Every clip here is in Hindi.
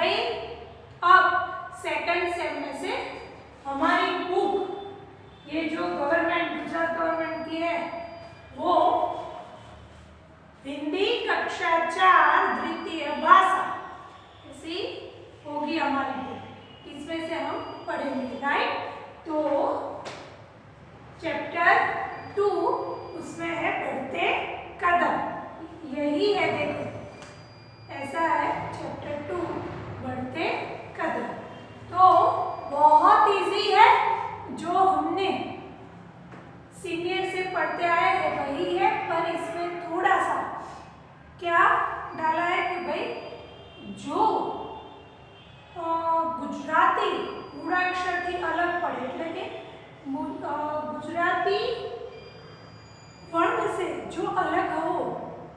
भाई अब सेकंड सेम में से हमारी बुक ये जो गवर्नमेंट गुजरात गवर्नमेंट की है वो हिंदी कक्षा 4 द्वितीय भाषा ऐसी होगी हमारी बुक। इसमें से हम पढ़ेंगे राइट। तो चैप्टर 2 उसमें है बढ़ते कदम, यही है देखो ऐसा है चैप्टर 2 बढ़ते कदम। तो बहुत इजी है, जो हमने सीनियर से पढ़ते आए हैं वही है, पर इसमें थोड़ा सा क्या डाला है कि भाई जो गुजराती मूળાક્ષર થી अलग पड़े, એટલે કે गुजराती वर्ण से जो अलग हो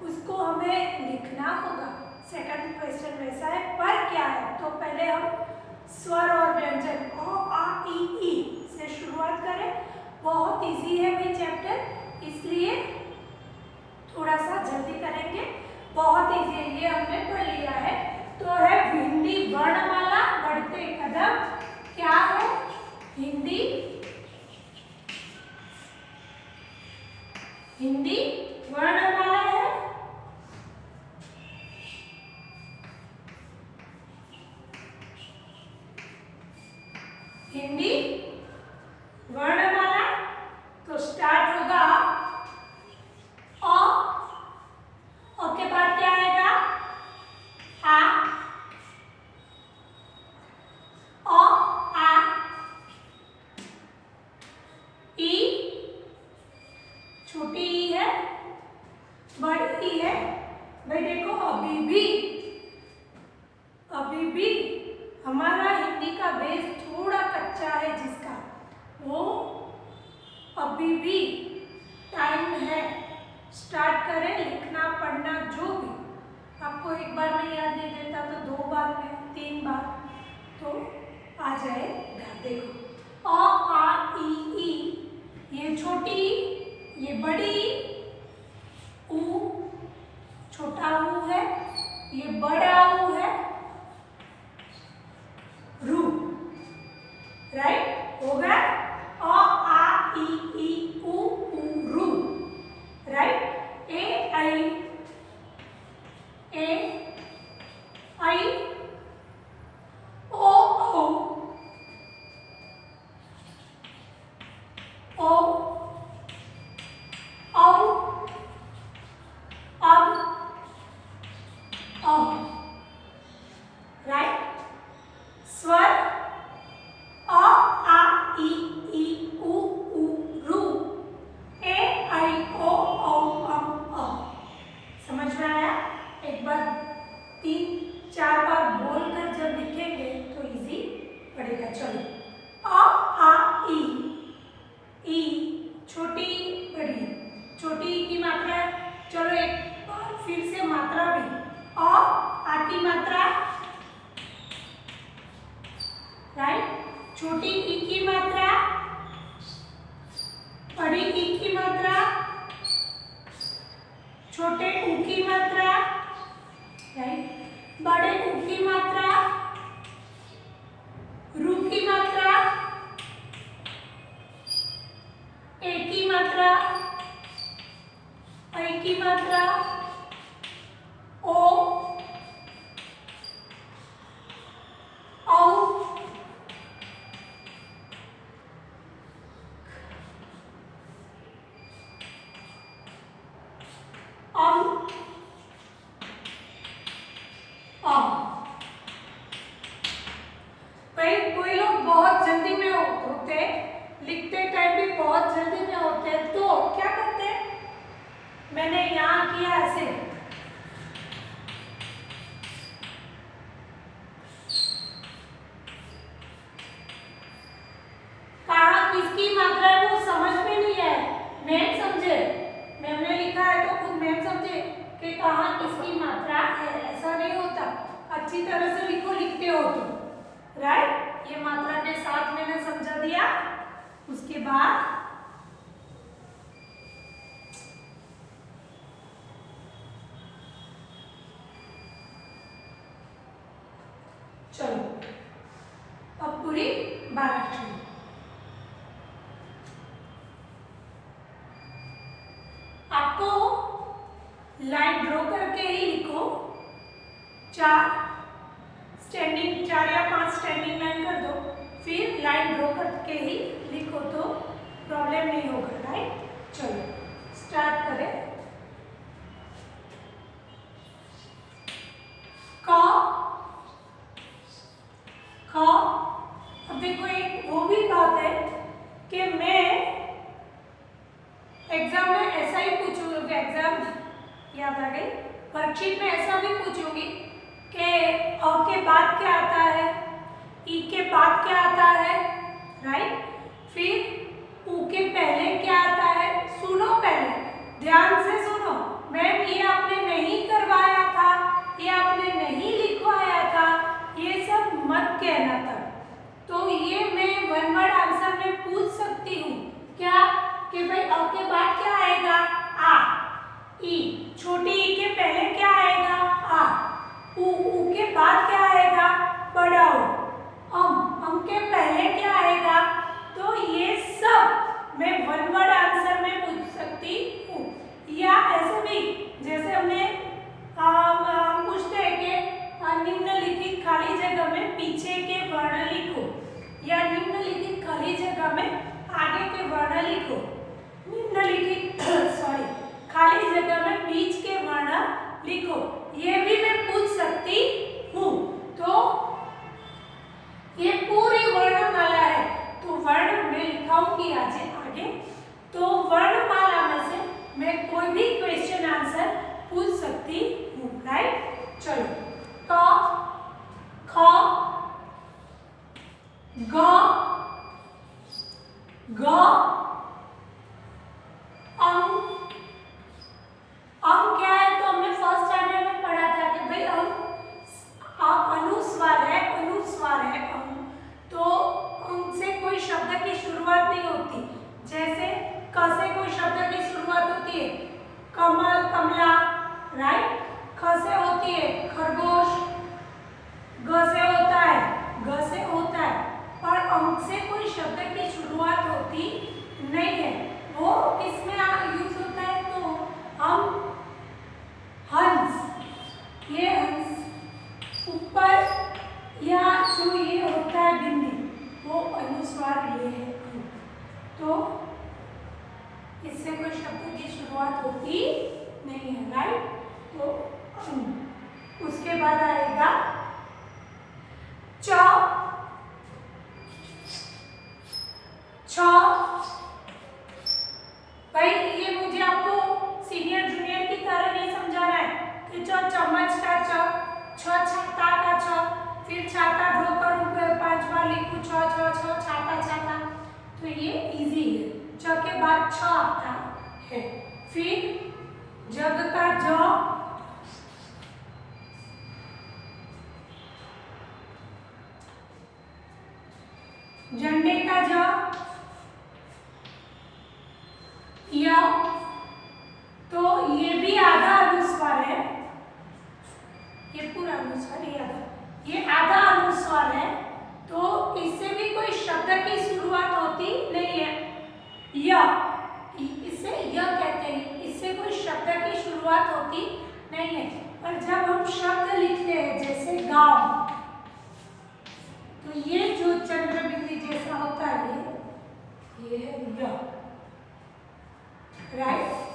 उसको हमें लिखना होगा। सेकंड क्वेश्चन वैसा है, पर क्या है तो पहले हम स्वर और व्यंजन अ आ इ ई से शुरुआत करें। बहुत इजी है भाई चैप्टर, इसलिए थोड़ा सा जल्दी करेंगे। बहुत इजी है, ये हमने पढ़ लिया है। तो है हिंदी वर्णमाला बढ़ते कदम। क्या है हिंदी वर्णमाला है। हिंदी वर्णमाला तो स्टार्ट होगा अ के बाद क्या आएगा आ, ई, छोटी ई है, बड़ी ई है। भाई देखो अभी भी हमारा हिंदी का बेस थोड़ा कच्चा है, जिसका वो अभी भी टाइम है। स्टार्ट करें लिखना पढ़ना, जो भी आपको एक बार में याद नहीं रहता तो 2 बार में 3 बार तो आ जाएगा। देखो अ आ इ ई, ये छोटी ये बड़ी, ऊ छोटा ऊ है, ये बड़ा ऊ है, रू राइट होगा अ आ इ ई उ रू राइट। ए आई ओ राइट। स्वर अ आ इ ई उ रू, ए आई ओ अ। समझ में आया? एक बार 3-4 बार बोलकर जब लिखेंगे तो इजी पड़ेगा। चलो अ आ ई छोटी बड़ी, छोटी की मात्रा। चलो एक बार फिर से मात्रा भी अ आ की मात्रा राइट, छोटी ई की मात्रा, बड़ी ई की मात्रा, छोटे ऊ की मात्रा राइट, बड़े ऊ की मात्रा, रू की मात्रा, ए की मात्रा, ऐ की मात्रा, ओ औ, भाई कोई लोग बहुत जल्दी में होते, लिखते टाइम भी बहुत जल्दी में होते हैं, तो क्या करते हैं, मैंने यहाँ किया ऐसे, कहा किसकी मात्रा है वो समझ में नहीं आए, मैम समझे, मैम ने लिखा है तो खुद मैम समझे कि कहाँ किसकी मात्रा है। ऐसा नहीं होता, अच्छी तरह से लिखो, लिखते हो तो राइट। ये मात्रा के साथ मैंने समझा दिया। उसके बाद चलो अब पूरी 12 अक्षर आपको लाइन ड्रॉ करके ही लिखो। 4 स्टैंडिंग 4 या 5 स्टैंडिंग लाइन कर दो, फिर लाइन ड्रॉ करके ही लिखो तो प्रॉब्लम नहीं होगा, राइट। चलो स्टार्ट करें। क ख। अब देखो एक वो भी बात है कि मैं एग्जाम में ऐसा ही पूछूंगी, एग्जाम याद आ गई, वर्कशीट में ऐसा भी पूछूंगी कि अ के बाद क्या आता है, ई के बाद क्या आता है, राइट। फिर ऊ के पहले क्या आता है। सुनो पहले, ध्यान से सुनो। मैम ये आपने नहीं करवाया था, ये आपने नहीं लिखवाया था, ये सब मत कहना था। तो ये मैं वन वर्ड आंसर में पूछ सकती हूँ क्या कि भाई अ के बाद क्या आएगा, आ। ई, छोटी ई के पहले क्या आएगा, आ। ऊ के बाद क्या आएगा, बड़ा ऊ। अम के पहले क्या आएगा। तो ये सब मैं वन वर्ड आंसर में पूछ सकती हूँ। या ऐसे भी जैसे हमने पूछते हैं कि निम्नलिखित खाली जगह में पीछे के वर्ण लिखो, या निम्नलिखित खाली जगह में आगे के वर्ण लिखो। निम्नलिखित खाली जगह में बीच के वर्ण लिखो, ये भी मैं पूछ सकती हूँ। तो ये पूरी वर्णमाला है, तो वर्ण मैं लिखाऊंगी आगे। तो वर्णमाला में से मैं कोई भी क्वेश्चन आंसर पूछ सकती हूँ, राइट। चलो क ख ग घ अंग क्या है, तो हमने फर्स्ट स्टैंडर्ड में पढ़ा था कि भाई अनुस्वार है, अनुस्वार है अंग। तो अंग से कोई शब्द की शुरुआत नहीं होती। जैसे क से कोई शब्द की शुरुआत होती है, कमल, कमला, राइट। ख से होती है खरगोश, ग से होता है, घ से होता है। पर अंग से कोई शब्द की शुरुआत होती नहीं है। वो किसमें यूज होता है, तो हम हंस, ये हंस ऊपर या जो ये होता है बिंदी, वो अनुस्वार ये है। तो इससे कोई शब्द की शुरुआत होती नहीं है, राइट। तो उसके बाद आएगा च छ। भाई ये मुझे आपको सीनियर जूनियर की तरह नहीं समझाना है कि च चम्मच का च, छ छाता का छ, फिर छाता ड्रॉ करूँ 5 बार लिखूँ छ छ छ छाता छाता। तो ये इजी है। च के बाद छ आता है, फिर जग का ज, झंडे का ज, य। तो ये भी आधा अनुस्वार है, ये पूरा अनुस्वार, ये आधा अनुस्वार है। तो इससे भी कोई शब्द की शुरुआत होती नहीं है। य, इसे य कहते हैं, इससे कोई शब्द की शुरुआत होती नहीं है। पर जब हम शब्द लिखते हैं जैसे गांव, तो ये जो चंद्र बिंदी जैसा होता है, ये है य, राइट।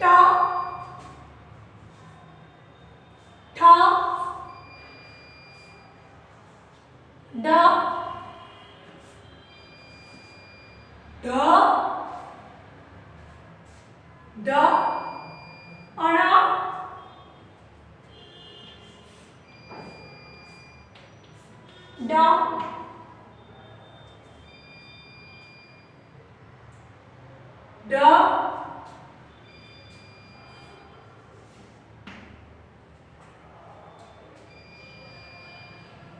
ट, ठ, ड, ढ, ड, अण, ड, ड,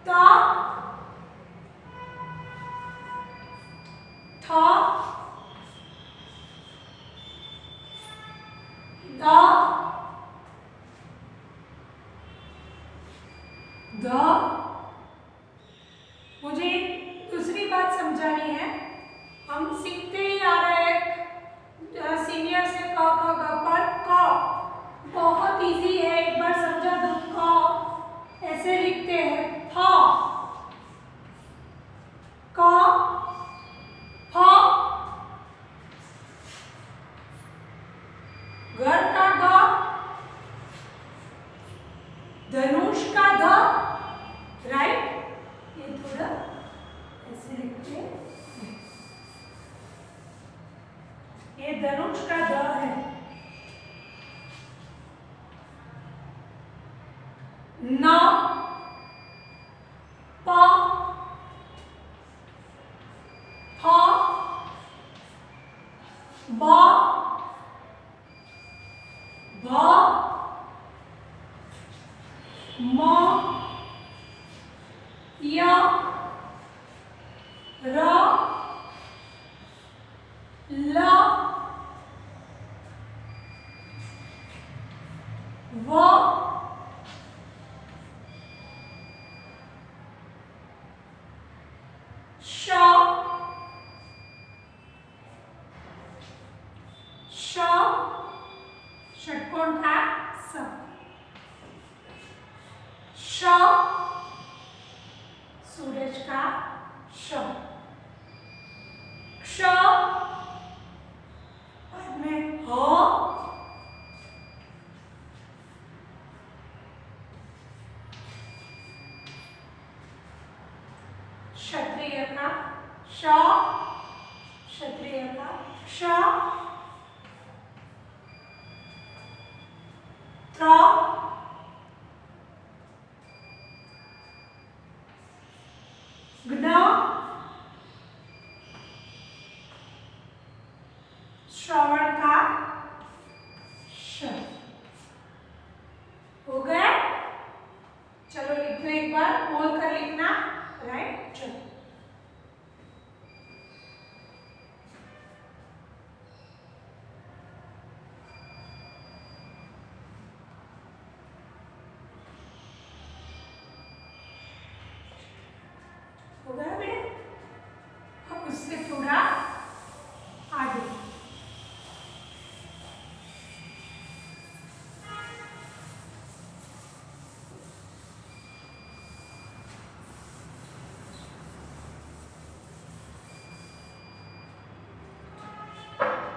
त, थ, द, ध। मुझे दूसरी बात समझानी है। हम सीखते ही आ रहे हैं सीनियर से क ख ग, पर क बहुत इजी है, एक बार समझा दो। क ऐसे लिखते हैं, फ क फ, घर का ग, धनुष का ध, राइट। ये थोड़ा ऐसे लिखते हैं, ये धनुष का ध है। न प फ ब भ म य र ल व श ष, षटकोण का स, श, सूरज का श, क्ष, बाद में ह, क्षत्रिय का श, क्षत्रिय का क्ष, त्र, ज्ञ, श्रवण का श। हो गया? चलो लिख दो एक बार, बोल कर लिखना, राइट। चलो हो गया बेटा? अब उससे थोड़ा आगे,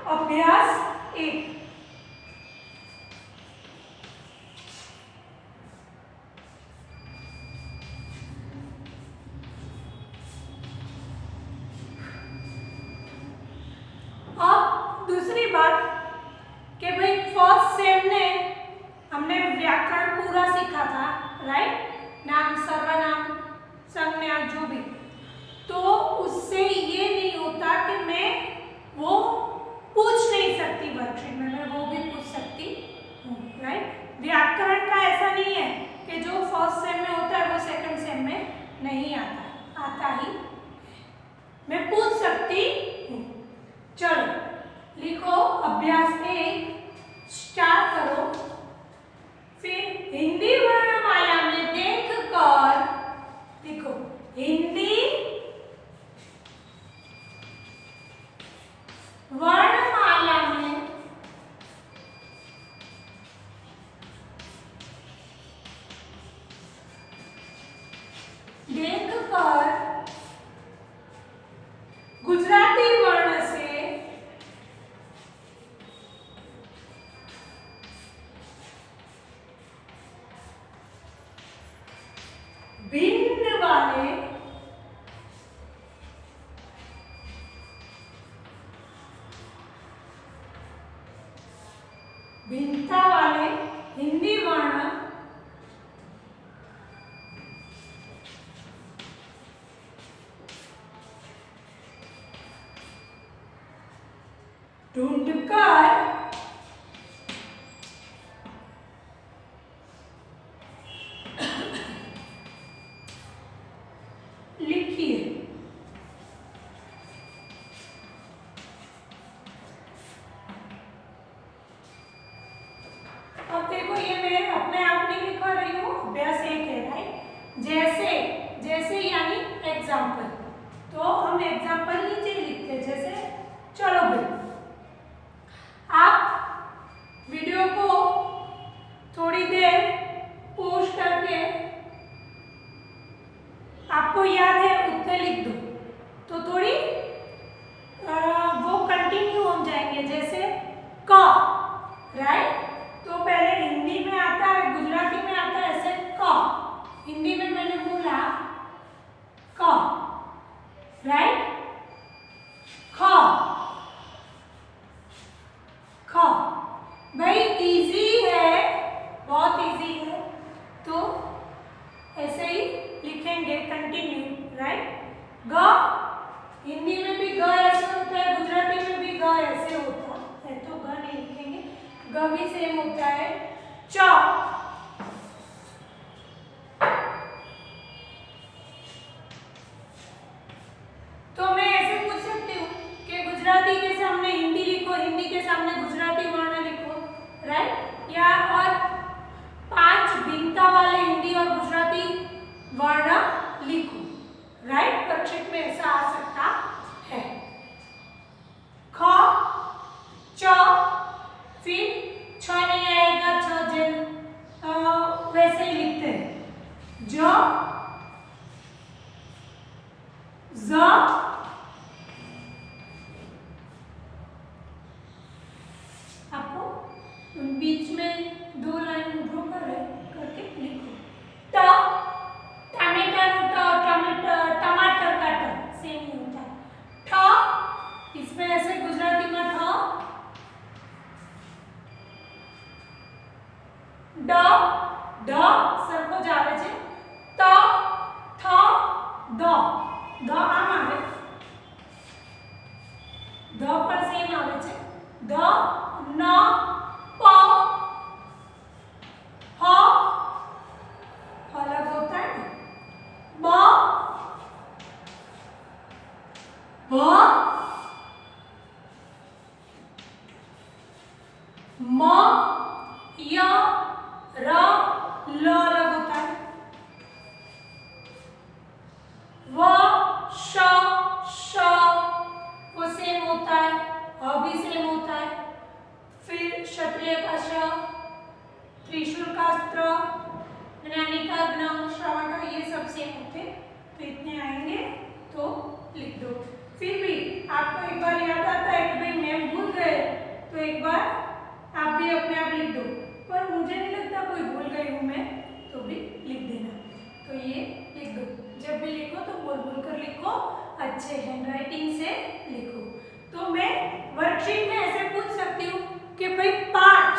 अभ्यास 1। अब दूसरी बात कि भाई फर्स्ट सेम ने हमने व्याकरण पूरा सीखा था, राइट। नाम, सर्वनाम, संज्ञा, जो भी। तो उससे ये नहीं होता कि मैं वो पूछ नहीं सकती वर्कशीट में, मैं वो भी पूछ सकती हूँ, राइट। व्याकरण का ऐसा नहीं है कि जो फर्स्ट सेम में होता है वो सेकंड सेम में नहीं आता, आता ही मैं पूछ सकती हूँ। चलो लिखो अभ्यास 1, स्टार्ट करो। फिर हिंदी वर्णमाला में देखकर लिखो, हिंदी वर्णमाला में देखकर गुजराती वर्ण से भिन्न वाले भिन्नता वाले हिंदी वर्ण ढूंढकर लिखिए। एग्जाम्पल, तो हम एग्जाम्पल नीचे लिखते जैसे चलो भाई आप वीडियो को थोड़ी देर पॉज करके आपको याद है उतने लिख दो तो थोड़ी वो कंटिन्यू हो जाएंगे। जैसे क, राइट, तो पहले हिंदी में आता है गुजराती में आता है ऐसे क, हिंदी में मैंने बोला क, राइट, ख, ख, भाई इजी है, बहुत इजी है, तो ऐसे ही लिखेंगे कंटिन्यू, राइट। ग, हिंदी में भी ग ऐसे होता है, गुजराती में भी ग ऐसे होता है, तो ग नहीं लिखेंगे, ग भी सेम होता है। च, तो मैं ऐसे पूछ सकती हूँ कि गुजराती के सामने हिंदी लिखो, हिंदी के सामने गुजराती वर्ण लिखो, राइट, या और 5 भिन्नता वाले हिंदी और गुजराती वर्ण लिखो, राइट। परीक्षित में ऐसा आ सकता है। ख, च, फिर छ नहीं आएगा, छ जेल वैसे ही लिखते हैं। ज, ज, आपको बीच में 2 लाइन ड्रॉ करके लिखो। ट, टमाटर ट, टमाटर का ट सेम ही होता है। ठ, इसमें ऐसे गुजराती में ठ, ड, ड सरखो ज आवे छे, त, थ, द, द आम आवे, द पर सेम आवे छे, द, न, प, ह, अलग होता है, ब, भ, म, य, र, ल अलग होता है, व, श, वो सेम होता है, ह भी सेम होता है, फिर क्षत्रिय का श, त्रिशूल का त्र, ज्ञानी का ज्ञ, श्रवण का, ये सब सेम होते, तो इतने आएंगे तो लिख दो। फिर भी आपको एक बार याद आता है कि भाई मैम भूल गए, तो एक बार आप भी अपने आप लिख दो, पर मुझे नहीं लगता कोई भूल गई हूँ मैं, तो भी लिख देना। तो ये लिख दो, जब भी लिखो तो बोल बोल कर लिखो, अच्छे हैंडराइटिंग से लिखो। तो मैं वर्कशीट में ऐसे पूछ सकती हूँ कि भाई 5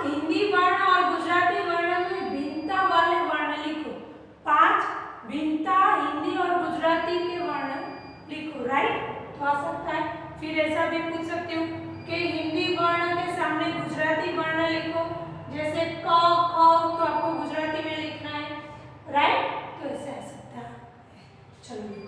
हिंदी वर्ण और गुजराती वर्ण में भिन्नता वाले वर्ण लिखो, 5 भिन्नता हिंदी और गुजराती के वर्ण लिखो, राइट, तो आ सकता है। फिर ऐसा भी पूछ सकती हूँ कि हिंदी वर्ण के सामने गुजराती वर्ण लिखो, जैसे क, ख, तो आपको गुजराती में लिखना है, राइट, तो ऐसे आ सकता है। चलो लिखो।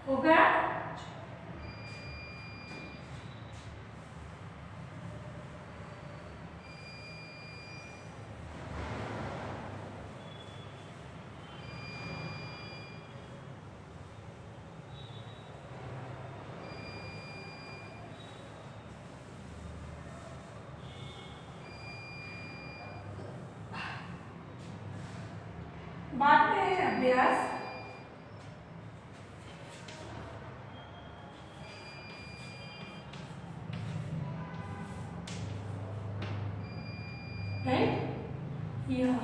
हो गया? बाद में अभ्यास, राइट, यह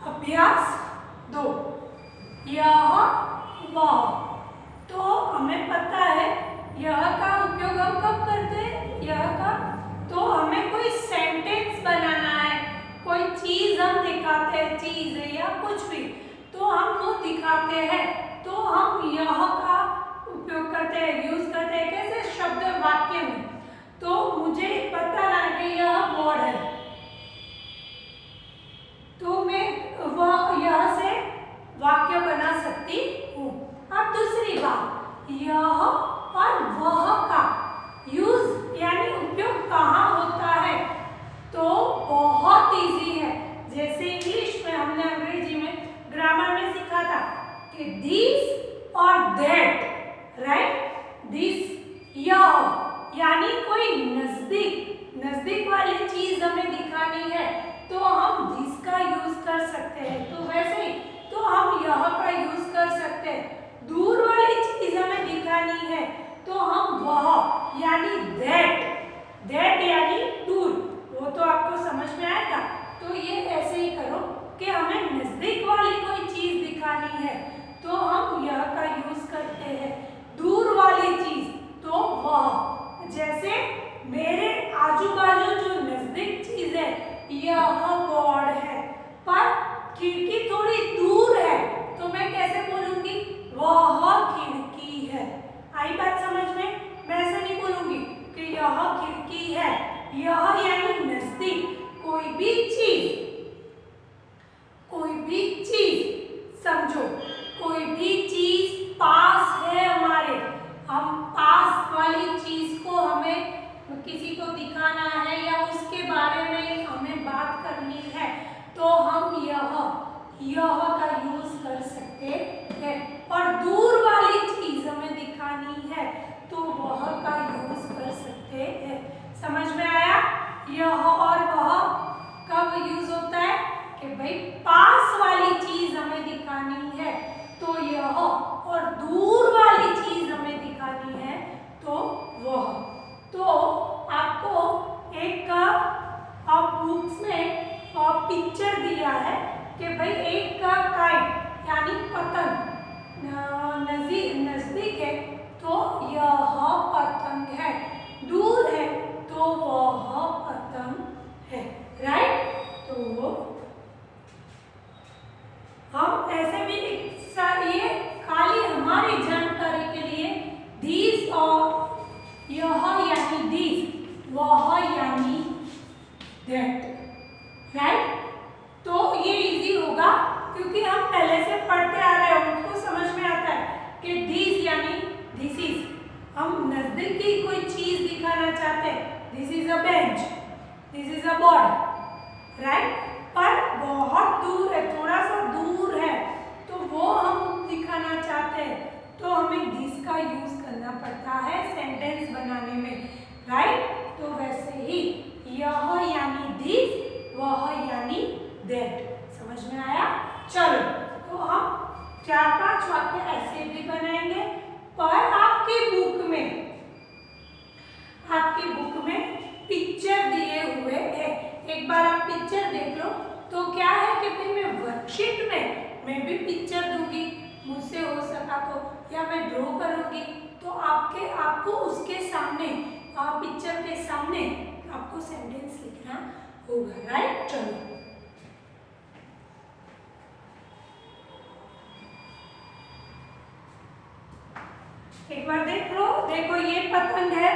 अभ्यास 2, यह वह। तो हमें पता है यह का उपयोग हम कब करते हैं, यह का हमें कोई सेंटेंस बनाना है, कोई चीज हम दिखाते हैं, चीज है या कुछ भी, तो हम वो दिखाते हैं तो हम यह का उपयोग करते हैं, यूज करते हैं। कैसे? शब्द वाक्य में। तो मुझे बताना है कि यह बोर्ड है, तो मैं वह यह से वाक्य बना सकती हूँ। अब दूसरी बात, यह और वह का यूज यानी उपयोग कहाँ होता है, तो बहुत इजी है। जैसे इंग्लिश में हमने अंग्रेजी में ग्रामर में सीखा था कि दिस और दैट, राइट? दिस यह यानी कोई नजदीक वाली चीज हमें दिखानी है तो हम दिस का यूज कर सकते हैं। तो वैसे ही तो हम यह का यूज कर सकते हैं। दूर वाली चीज हमें दिखानी है तो हम वह यानी दैट यानी दूर, वो तो आपको समझ में आएगा। तो ये ऐसे ही करो कि हमें नजदीक वाली कोई चीज दिखानी है तो हम यह का यूज करते हैं। दूर वाली चीज तो वह, जैसे मेरे आजू बाजू जो नजदीक चीज है यह बोर्ड है, पर खिड़की थोड़ी दूर है तो मैं कैसे बोलूंगी? वह खिड़की है। आई बात समझ में? मैं ऐसे नहीं बोलूंगी कि यह खिड़की है। यह यानी नजदीक, कोई भी चीज समझो, कोई भी चीज पास है हमारे, हम पास वाली चीज को हमें किसी को दिखाना है या उसके बारे में हमें बात करनी है तो हम यह का यूज कर सकते हैं। और दूर वाली चीज हमें दिखानी है तो वह का यूज कर सकते हैं। समझ में आया? यह और वह कब यूज होता है कि भाई पास वाली चीज हमें दिखानी है तो यह, और दूर वाली चीज हमें दिखानी है तो वह। तो आपको एक बुक्स में पिक्चर दिया है कि भाई एक काइट यानी पतंग नजदीक है तो यह पतंग है, दूर है तो वह पतंग है, राइट? तो हम ऐसे भी ये खाली हमारी जानकारी के लिए दिस और यह यानी दिस, वह यानी दैट, राइट? तो ये इजी होगा क्योंकि हम पहले से पढ़ते आ रहे हैं, उनको समझ में आता है कि दिस यानी दिस इज, हम नजदीक की कोई चीज दिखाना चाहते हैं, this is a bench, this is a board, right? पर बहुत दूर है, थोड़ा सा दूर है तो वो हम दिखाना चाहते हैं तो हमें दिस का यूज करना पड़ता है सेंटेंस बनाने में, राइट? तो वैसे ही यह यानी दिस, वह यानी दैट। समझ में आया? चलो तो हम 4-5 वाक्य ऐसे भी बनाएंगे। पर आपकी बुक में पिक्चर दिए हुए है, एक बार आप पिक्चर देख लो। तो क्या है कि फिर मैं वर्कशीट में मैं भी पिक्चर दूंगी, मुझसे हो सका तो, या मैं ड्रॉ करूंगी तो आपको उसके सामने, पिक्चर के सामने आपको सेंटेंस लिखना होगा, राइट? चलो एक बार देख लो। देखो ये पतंग है,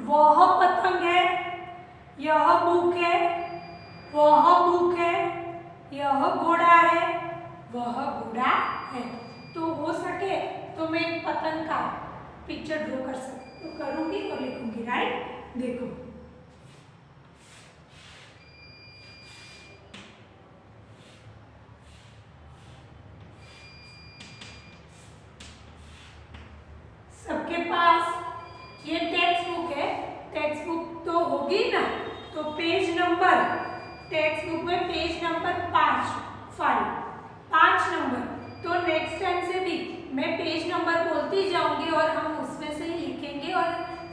वह पतंग है, यह बुक है, वह बुक है, यह घोड़ा है, वह घोड़ा है। तो हो सके तो मैं एक पतंग का पिक्चर ड्रॉ करूंगी और लिखूंगी, राइट? देखो सबके पास ये टेक्स्ट बुक है, टेक्स्ट बुक तो होगी ना, तो पेज नंबर, टेक्स्ट बुक में पेज नंबर 5 नंबर। तो नेक्स्ट टाइम से भी मैं पेज नंबर बोलती जाऊंगी और हम उसमें से ही लिखेंगे और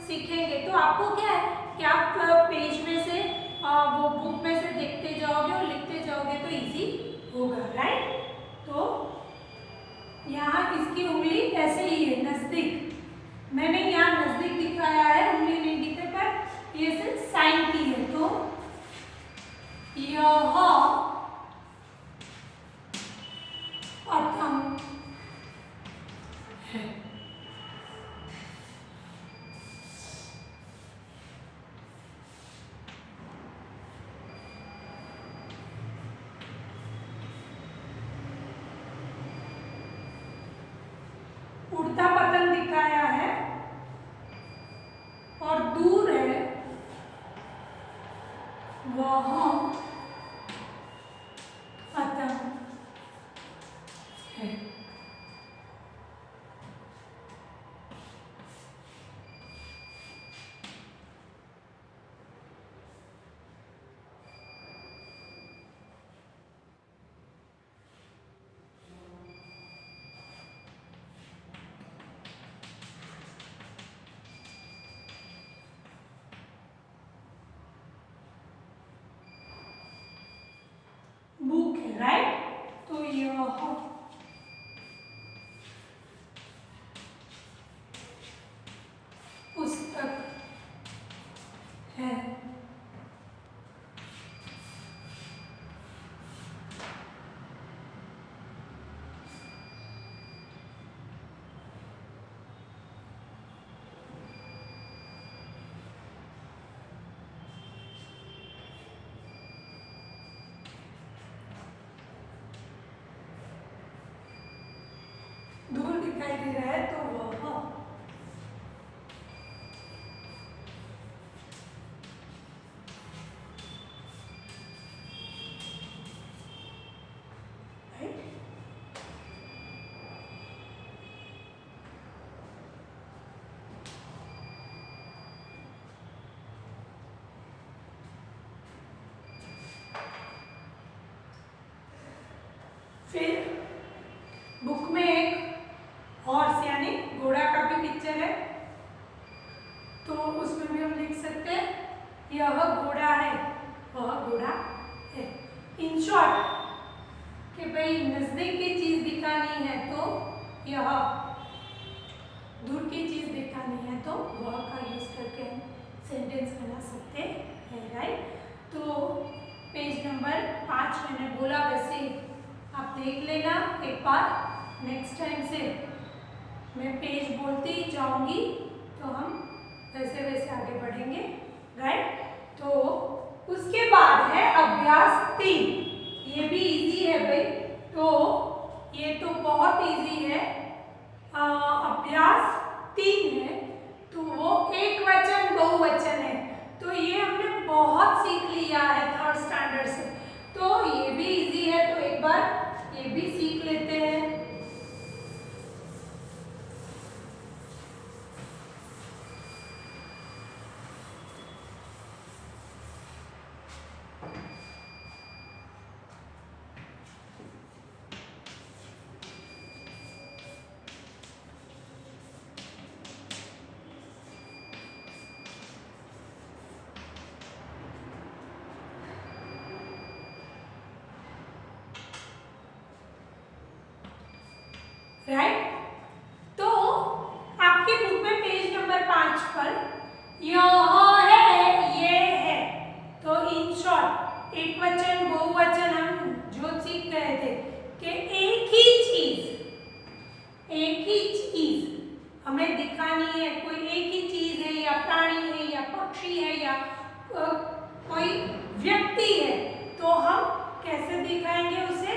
सीखेंगे। तो आपको क्या है कि आप पेज में से वो बुक में से देखते जाओगे और लिखते जाओगे तो इजी होगा, राइट? तो यहाँ इसकी उंगली ऐसे ही है, नजदीक। मैंने यहाँ नजदीक दिखाया है, उंगली नहीं दिखे, पर ये सिर्फ साइन यह पतंग है। उड़ता पतंग दिखाया है और दूर है वह पतंग है। बुक है, राइट। तो यह पुस्तक है। दूर दिखाई दे रहा है तो वह फिर बुक में एक हॉर्स यानी घोड़ा का भी पिक्चर है, तो उसमें भी हम लिख सकते हैं यह घोड़ा है, वह घोड़ा है। इन शॉर्ट कि भाई नजदीक की चीज दिखानी है तो यह, दूर की चीज दिखानी है तो वह का यूज करके हम सेंटेंस बना सकते हैं, राइट। तो पेज नंबर 5 मैंने बोला, वैसे आप देख लेना एक बार। नेक्स्ट टाइम से मैं पेज बोलती ही जाऊंगी तो हम वैसे वैसे आगे बढ़ेंगे, राइट। तो उसके बाद है अभ्यास 3। ये भी इजी है भाई, तो ये तो बहुत इजी है। अभ्यास 3 है तो वो एक वचन बहुवचन है, तो ये हमने बहुत सीख लिया है 3rd स्टैंडर्ड से, तो ये भी इजी है। तो एक बार ये भी सीख लेते हैं। राइट, तो आपके बुक में पेज नंबर 5 पर यह है, ये है, तो इन शॉर्ट एक वचन बहुवचन हम जो सीख गए थे कि एक ही चीज हमें दिखानी है। कोई एक ही चीज है या प्राणी है या पक्षी है या कोई व्यक्ति है, तो हम कैसे दिखाएंगे उसे,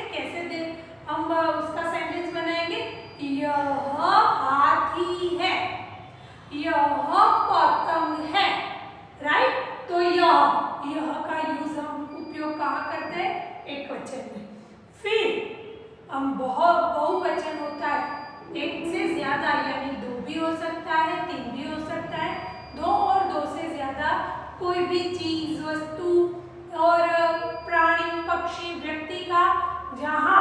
हम उसका सेंटेंस बनाएंगे। यह हाथी है, यह पतंग है, राइट। तो यह का यूज हम उपयोग कहाँ करते हैं, एक वचन में। फिर हम बहुवचन होता है, एक से ज्यादा यानी 2 भी हो सकता है, 3 भी हो सकता है। 2 और 2 से ज्यादा कोई भी चीज, वस्तु और प्राणी, पक्षी, व्यक्ति का जहाँ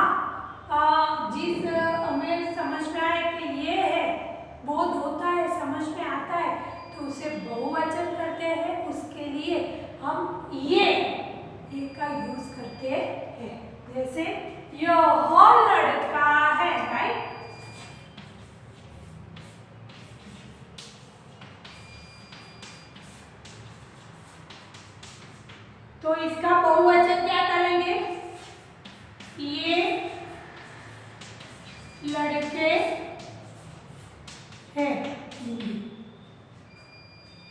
जिस हमें समझ में आए कि ये है, बोध होता है, समझ में आता है, तो उसे बहुवचन करते हैं। उसके लिए हम ये का यूज करते हैं। जैसे यह लड़का है, राइट। तो इसका बहुवचन क्या करें, लड़के हैं।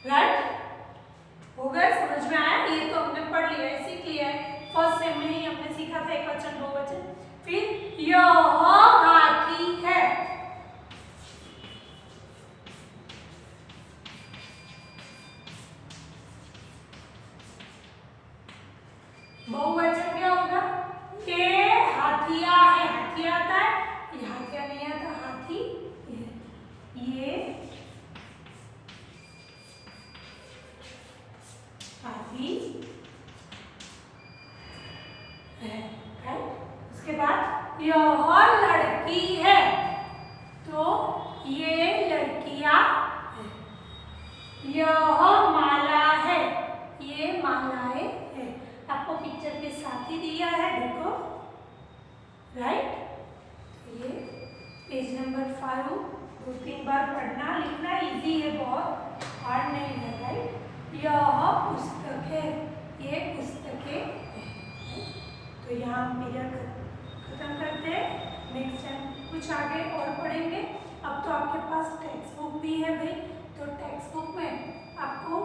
राइट, हो गया, समझ में आया? ये तो हमने पढ़ लिया है, सीख लिया है, फर्स्ट सेम में ही हमने सीखा था एक वचन दो वचन। फिर यह हाथी है, बहुवचन क्या होगा? ये हाथिया है, हाथिया आता है, ये हाथिया नहीं आता, हाथी ये हाथी है। राइट, उसके बाद यह लड़की है, तो ये लड़कियां है। यह माला है, ये मालाएं है। आपको पिक्चर के साथ ही दिया है, देखो। राइट, ये पेज नंबर 5 2-3 बार पढ़ना लिखना इजी है, बहुत हार्ड नहीं है। राइट, यह पुस्तक है, ये पुस्तकें है। तो यहाँ हम पीरियड खत्म करते हैं, नेक्स्ट टाइम कुछ आगे और पढ़ेंगे। अब तो आपके पास टेक्स्ट बुक भी है भाई, तो टेक्स्ट बुक में आपको